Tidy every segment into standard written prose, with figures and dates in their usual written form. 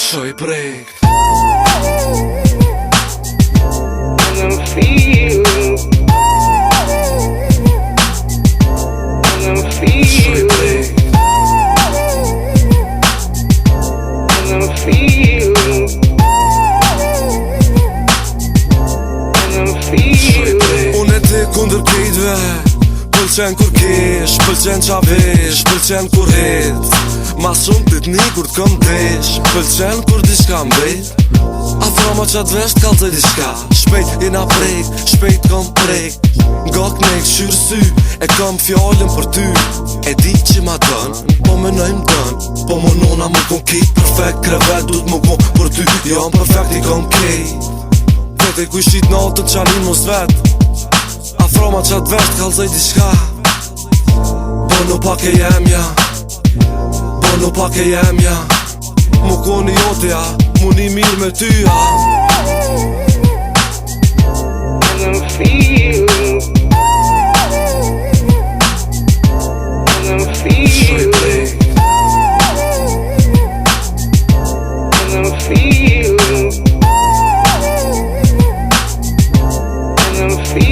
Shoj prek Unë e ti kundër kejtve Pëlqen kur kesh, pëlqen qa vesh, pëlqen kur het Ma shumë të t'ni kur t'këm desh, pëlqen kur diçka mbet Afroma qa t'vesht kalzoj diçka, shpejt jena prek, shpejt kom prek Nga knek shyrë sy, e kom fjallën për ty E di që ma dën, po menojmë dën Po më nona më kon kejt perfekt, krevet du t'më kon për ty Jam perfekt i kom kejt Vete kuj shqit natën qalin mos vet Afroma qa t'vesht kalzoj diçka Po në pak e jemja Po në pak e jemja Mu koni jotja, mu një mirë me tyja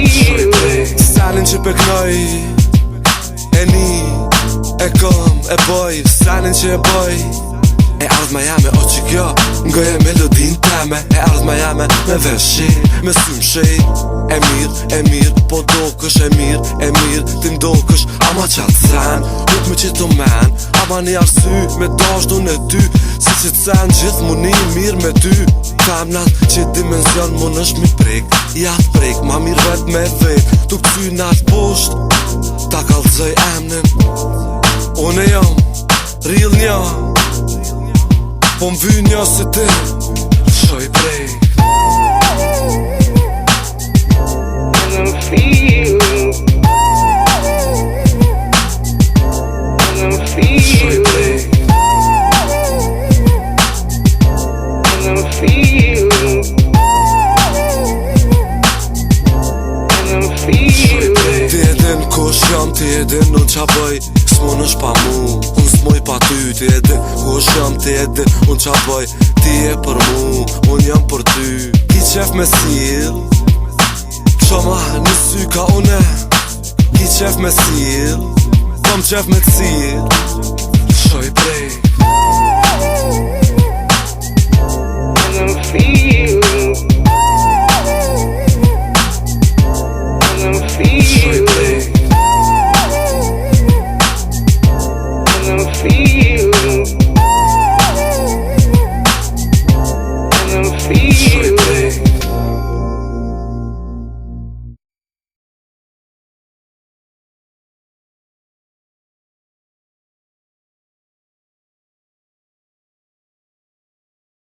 Shoj prek Salin që peknoj E ni E kom, e boj Salin që e boj E ardhma jame, o që kjo Ngoje melodin teme E ardhma jame me veshi Me sym shej E mirë, po dokësh e mirë Ti ndokësh, ama qatë sen Nuk me qitë men Ama një arsy, me dashtu në ty Si që të sen, gjithë mu një mirë me ty Femnat që dimension mu nësht mi prek Ja prek, ma mirë vet me vet Tu këty nalt posht Ta kalzoj emnin Une jam, real nja Po m'vy nja si ti Shoj prek Shoj prek Ti edhin kush jam, ti edhin unë qa bëj S'mon është pa mu, unë s'moj pa ty Ti edhin kush jam, ti edhin unë qa bëj Ti e për mu, unë jam për ty Ki qef me s'il Qoma një sy ka une Ki qef me s'il Kom qef me t'sil Shoj prek